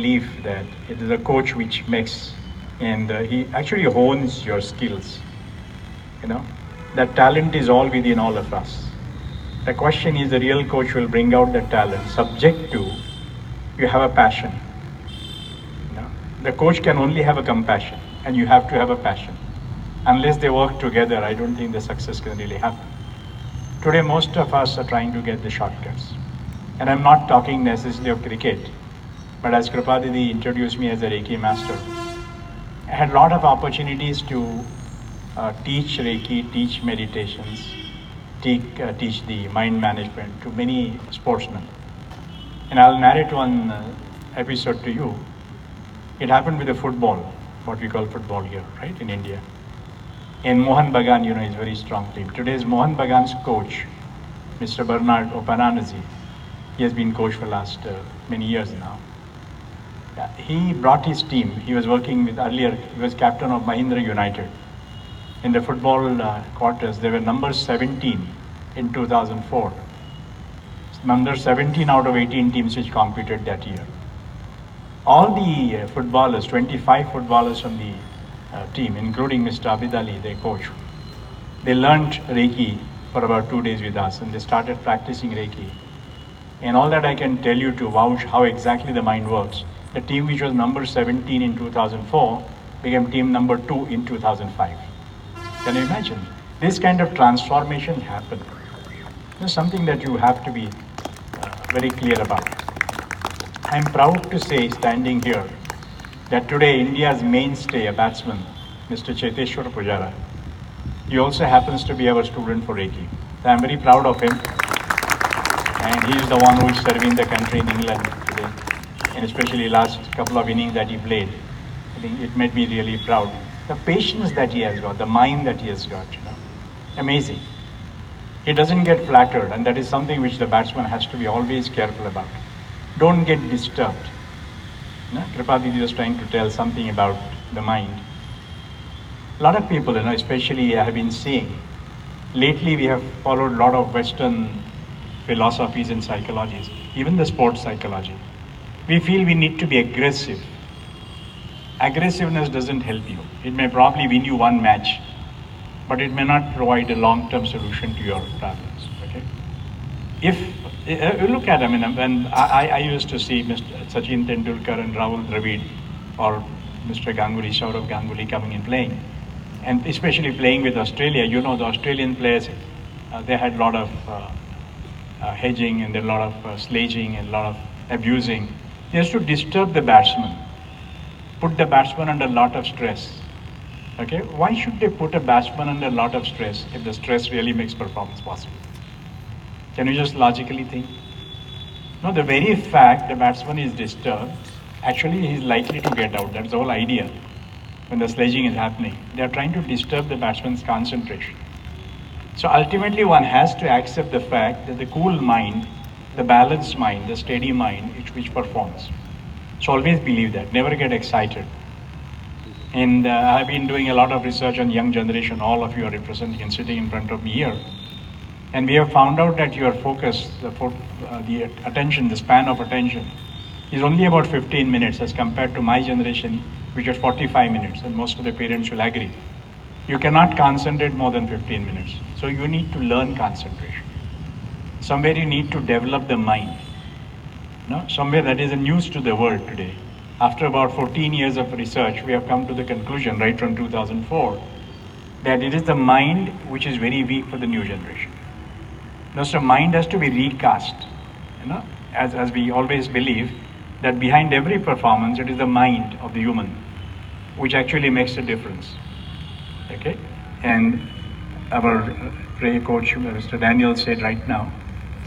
belief that it is a coach which makes, and he actually hones your skills. You know, that talent is all within all of us. The question is, the real coach will bring out the talent, subject to you have a passion. You know, the coach can only have a compassion, and you have to have a passion. Unless they work together, I don't think the success can really happen. Today, most of us are trying to get the shortcuts. And I'm not talking necessarily of cricket, but as Kripadidi introduced me as a Reiki master, I had a lot of opportunities to teach Reiki, teach meditations, teach the mind management to many sportsmen. And I'll narrate one episode to you. It happened with the football, what we call football here, right, in India. And Mohan Bagan, you know, is a very strong team. Today's Mohan Bagan's coach, Mr. Bernard Opananazi, he has been coach for last many years now. Yeah, he brought his team. He was working with earlier, he was captain of Mahindra United. In the football quarters, they were number 17 in 2004. Number 17 out of 18 teams which competed that year. All the footballers, 25 footballers from the team, including Mr. Abid Ali, their coach, they learned Reiki for about 2 days with us, and they started practicing Reiki. And all that I can tell you to vouch how exactly the mind works. The team which was number 17 in 2004 became team number 2 in 2005. Can you imagine? This kind of transformation happened. It's something that you have to be very clear about. I'm proud to say, standing here, that today India's mainstay, a batsman, Mr. Cheteshwar Pujara, he also happens to be our student for Reiki. So I'm very proud of him. And he is the one who is serving the country in England today. And especially last couple of innings that he played, I think it made me really proud. The patience that he has got, the mind that he has got, you know, amazing. He doesn't get flattered, and that is something which the batsman has to be always careful about. Don't get disturbed. Kripadidi was trying to tell something about the mind. A lot of people, you know, especially I have been seeing, lately we have followed a lot of Western philosophies and psychologies, even the sports psychology. We feel we need to be aggressive. Aggressiveness doesn't help you. It may probably win you one match, but it may not provide a long-term solution to your problems. Okay? If you look at, I mean, when I used to see Mr. Sachin Tendulkar and Rahul Dravid, or Mr. Ganguly, Saurav Ganguly coming and playing, and especially playing with Australia, you know, the Australian players, they had a lot of hedging, and a lot of sledging and a lot of abusing. They used to disturb the batsman, put the batsman under a lot of stress. Okay, why should they put a batsman under a lot of stress if the stress really makes performance possible? Can you just logically think? No, the very fact the batsman is disturbed, actually he is likely to get out. That's the whole idea. When the sledging is happening, they are trying to disturb the batsman's concentration. So ultimately one has to accept the fact that the cool mind, the balanced mind, the steady mind, which performs. So always believe that, never get excited. And I've been doing a lot of research on young generation, all of you are representing and sitting in front of me here. And we have found out that your focus, the attention, the span of attention is only about 15 minutes as compared to my generation, which was 45 minutes, and most of the parents will agree. You cannot concentrate more than 15 minutes. So you need to learn concentration. Somewhere you need to develop the mind. No? Somewhere that is a news to the world today. After about 14 years of research, we have come to the conclusion right from 2004 that it is the mind which is very weak for the new generation. Now, so mind has to be recast. You know, as we always believe that behind every performance, it is the mind of the human which actually makes a difference. Okay, and our prayer coach, Mr. Daniel, said right now,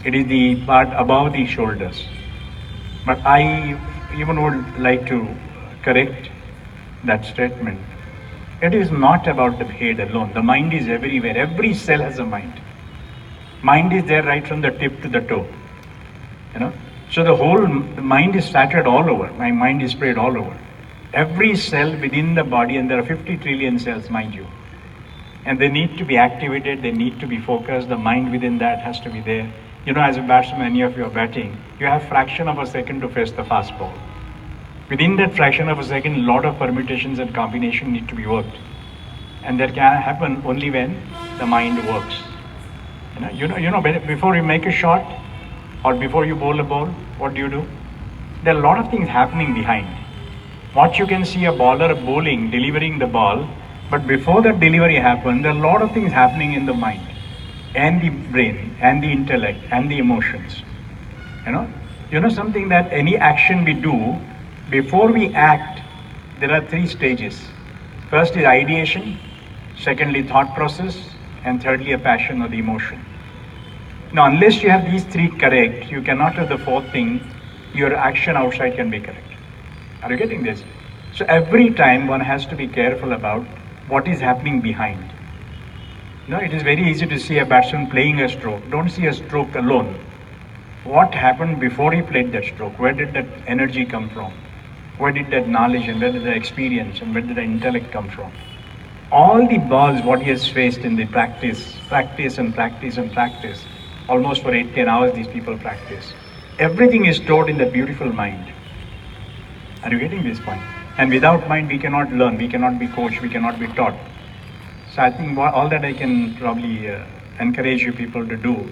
it is the part above the shoulders. But I even would like to correct that statement. It is not about the head alone. The mind is everywhere. Every cell has a mind. Mind is there right from the tip to the toe. You know, so the mind is scattered all over. My mind is spread all over. Every cell within the body, and there are 50 trillion cells, mind you. And they need to be activated, they need to be focused, the mind within that has to be there. You know, as a batsman, many of you are batting, you have fraction of a second to face the fast ball. Within that fraction of a second, a lot of permutations and combinations need to be worked. And that can happen only when the mind works. Before you make a shot or before you bowl a ball, what do? There are a lot of things happening behind. What you can see a bowler bowling, delivering the ball, but before that delivery happens, there are a lot of things happening in the mind and the brain and the intellect and the emotions. Something that any action we do, before we act, there are three stages. First is ideation, secondly thought process, and thirdly a passion or the emotion. Now, unless you have these three correct, you cannot have the fourth thing, your action outside can be correct. Are you getting this? So every time one has to be careful about what is happening behind. It is very easy to see a batsman playing a stroke. Don't see a stroke alone. What happened before he played that stroke? Where did that energy come from? Where did that knowledge and where did the experience and where did the intellect come from? All the balls what he has faced in the practice, almost for 8-10 hours these people practice. Everything is stored in the beautiful mind. Are you getting this point? And without mind we cannot learn, we cannot be coached, we cannot be taught. So I think all that I can probably encourage you people to do,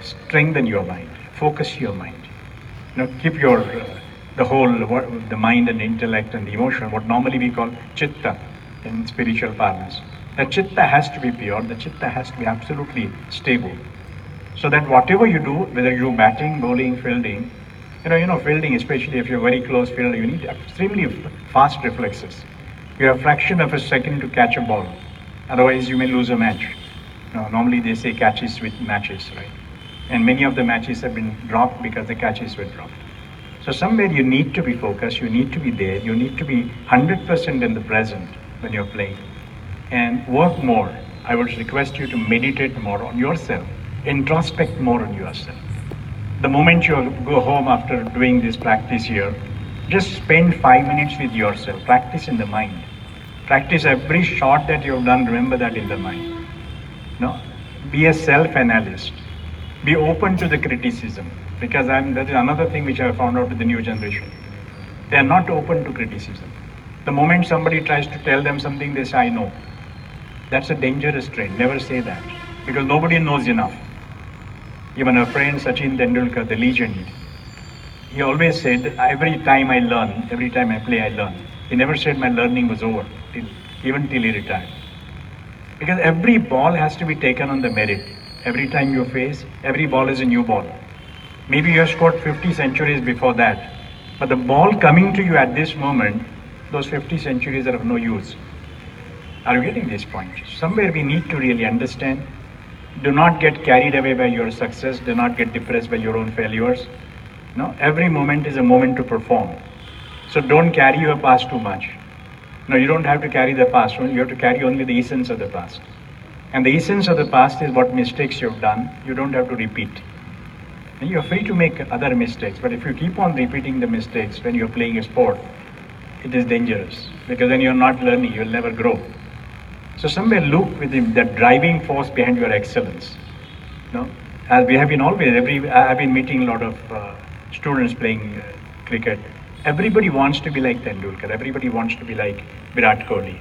strengthen your mind, focus your mind. Keep your the mind and intellect and the emotion, what normally we call chitta in spiritual parlance. The chitta has to be pure, the chitta has to be absolutely stable. So that whatever you do, whether you do batting, bowling, fielding, fielding, especially if you're very close fielder, you need extremely fast reflexes. You have a fraction of a second to catch a ball. Otherwise, you may lose a match. Normally they say catches with matches, right? And many of the matches have been dropped because the catches were dropped. So somewhere you need to be focused, you need to be there, you need to be 100% in the present when you're playing. And work more. I would request you to meditate more on yourself, introspect more on yourself. The moment you go home after doing this practice here, just spend 5 minutes with yourself, practice in the mind. Practice every shot that you've done, remember that in the mind. Be a self-analyst. Be open to the criticism. Because that is another thing which I found out with the new generation. They are not open to criticism. The moment somebody tries to tell them something, they say, I know. That's a dangerous trait. Never say that. Because nobody knows enough. Even a friend, Sachin Tendulkar, the legend, he always said, every time I learn, every time I play, I learn. He never said my learning was over, even till he retired. Because every ball has to be taken on the merit. Every time you face, every ball is a new ball. Maybe you have scored 50 centuries before that, but the ball coming to you at this moment, those 50 centuries are of no use. Are you getting this point? Somewhere we need to really understand. Do not get carried away by your success. Do not get depressed by your own failures. Every moment is a moment to perform. So don't carry your past too much. You don't have to carry the past. You have to carry only the essence of the past. And the essence of the past is what mistakes you've done. You don't have to repeat. And you're free to make other mistakes. But if you keep on repeating the mistakes when you're playing a sport, it is dangerous. Because when you're not learning, you'll never grow. So somewhere look with that driving force behind your excellence. As we have been I've been meeting a lot of students playing cricket. Everybody wants to be like Tendulkar. Everybody wants to be like Virat Kohli.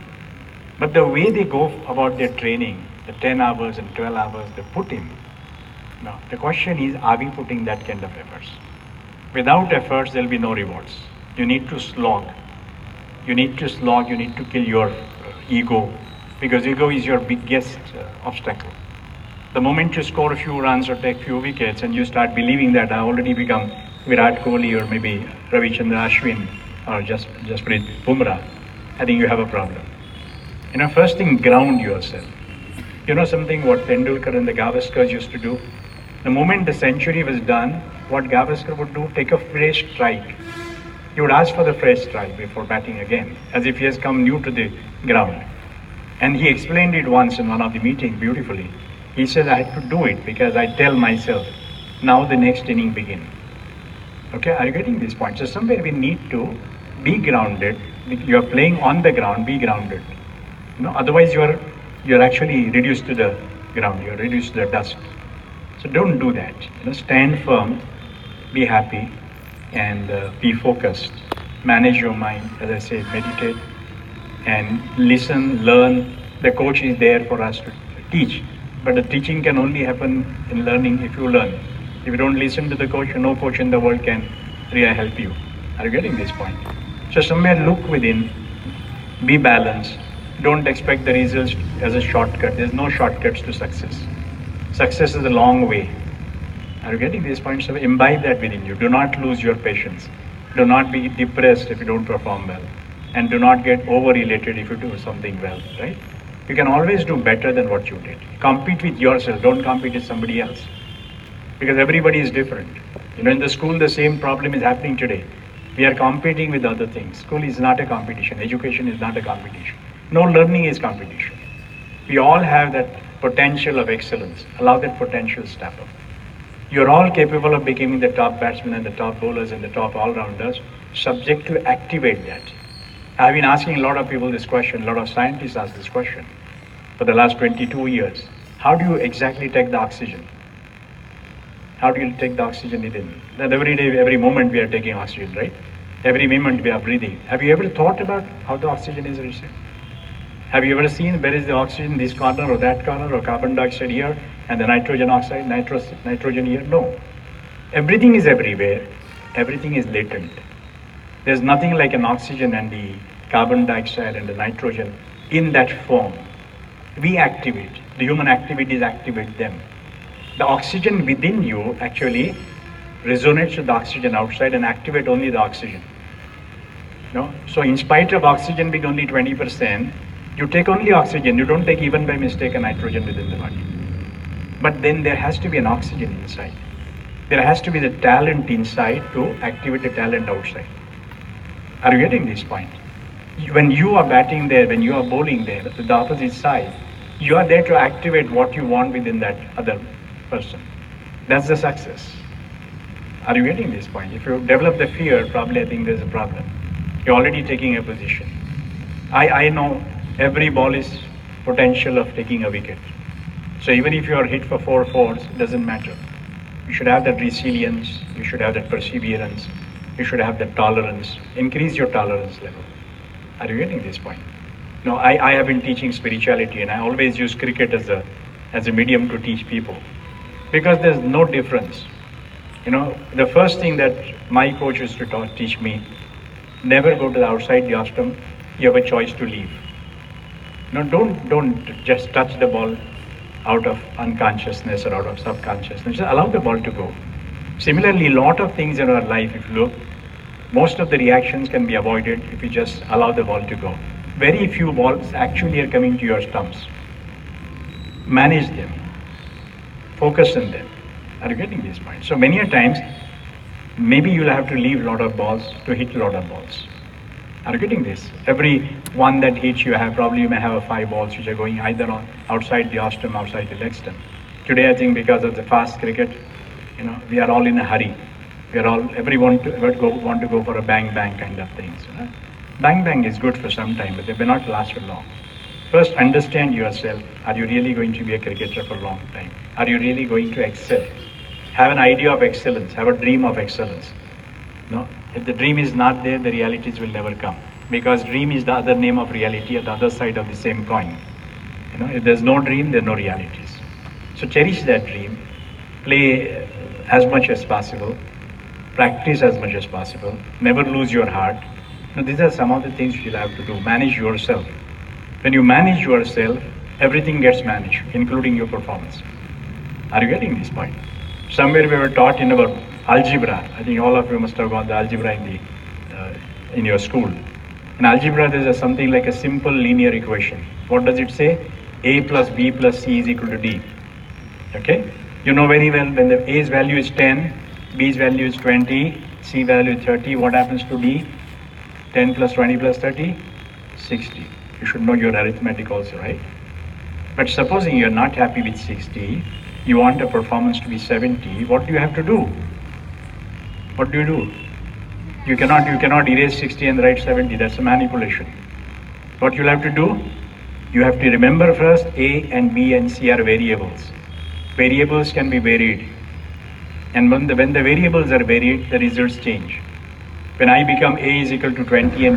But the way they go about their training, the 10 hours and 12 hours they put in, the question is, are we putting that kind of efforts? Without efforts, there will be no rewards. You need to slog. You need to kill your ego. Because ego is your biggest obstacle. The moment you score a few runs or take few wickets and you start believing that I already become Virat Kohli or maybe Ravichandra Ashwin or Jasprit Bumrah, I think you have a problem. First thing, ground yourself. Something what Tendulkar and the Gavaskars used to do? The moment the century was done, what Gavaskar would do, take a fresh strike. He would ask for the fresh strike before batting again, as if he has come new to the ground. And he explained it once in one of the meetings beautifully. He said, I had to do it because I tell myself, now the next inning begin. Okay, are you getting this point? So somewhere we need to be grounded. You are playing on the ground, be grounded. Otherwise you're actually reduced to the ground, you're reduced to the dust. So don't do that. Stand firm, be happy, and be focused. manage your mind, as I say, meditate, and listen, learn. The coach is there for us to teach, but the teaching can only happen in learning if you learn. If you don't listen to the coach, no coach in the world can really help you. Are you getting this point? So somewhere look within, be balanced. Don't expect the results as a shortcut. There's no shortcuts to success. Success is a long way. Are you getting these points? So imbibe that within you. Do not lose your patience. Do not be depressed if you don't perform well. And do not get over-elated if you do something well, right? You can always do better than what you did. Compete with yourself. Don't compete with somebody else. Because everybody is different. In the school, the same problem is happening today. We are competing with other things. School is not a competition. Education is not a competition. No learning is competition. We all have that potential of excellence. Allow that potential to step up. You're all capable of becoming the top batsmen and the top bowlers and the top all-rounders, subject to activate that. I've been asking a lot of people this question, a lot of scientists ask this question for the last 22 years. How do you exactly take the oxygen? How do you take the oxygen within? That every day, every moment we are taking oxygen, right? Every moment we are breathing. Have you ever thought about how the oxygen is received? Have you ever seen where is the oxygen, this corner or that corner, or carbon dioxide here, and the nitrogen oxide, nitrogen here? No. Everything is everywhere. Everything is latent. There's nothing like an oxygen and the carbon dioxide and the nitrogen in that form. We activate. The human activities activate them. The oxygen within you actually resonates with the oxygen outside and activate only the oxygen. No? So in spite of oxygen being only 20%, you take only oxygen. You don't take even by mistake a nitrogen within the body. But then there has to be an oxygen inside. There has to be the talent inside to activate the talent outside. Are you getting this point? When you are batting there, when you are bowling there, the opposite side, you are there to activate what you want within that other person. That's the success. Are you getting this point? If you develop the fear, probably I think there's a problem. You're already taking a position. I know every ball is potential of taking a wicket. So even if you are hit for 4 fours, it doesn't matter. You should have that resilience, you should have that perseverance, you should have that tolerance. Increase your tolerance level. Are you getting this point? No, I have been teaching spirituality, and I always use cricket as a medium to teach people. Because there's no difference. The first thing that my coach used to teach me, never go to the outside the ashram. You have a choice to leave. No, don't just touch the ball out of unconsciousness or out of subconsciousness. Just allow the ball to go. Similarly, a lot of things in our life, if you look, most of the reactions can be avoided if you just allow the ball to go. Very few balls actually are coming to your stumps. Manage them. Focus on them. Are you getting this point? So many a times, maybe you'll have to leave a lot of balls to hit a lot of balls. Are you getting this? Every one that hits you may have 5 balls which are going either on outside the ostrum, outside the leg stump. Today I think because of the fast cricket, we are all in a hurry. Everyone want to go for a bang bang kind of things. Bang bang is good for some time, but they may not last for long. First, understand yourself. Are you really going to be a cricketer for a long time? Are you really going to excel? Have an idea of excellence. Have a dream of excellence. No? If the dream is not there, the realities will never come. Because dream is the other name of reality at the other side of the same coin. If there's no dream, there are no realities. So cherish that dream. Play as much as possible. Practice as much as possible. Never lose your heart. These are some of the things you'll have to do. Manage yourself. When you manage yourself, everything gets managed, including your performance. Are you getting this point? Somewhere we were taught in our algebra. I think all of you must have gone the algebra in your school. In algebra, there's something like a simple linear equation. What does it say? A plus B plus C is equal to D. Okay? You know very well when the A's value is 10, B's value is 20, C value is 30, what happens to D? 10 plus 20 plus 30? 60. You should know your arithmetic also, right? But supposing you're not happy with 60, you want a performance to be 70, what do you have to do? What do you do? You cannot erase 60 and write 70. That's a manipulation. What you'll have to do, you have to remember first A and B and C are variables. Variables can be varied. And when the variables are varied, the results change. When I become A is equal to 20 and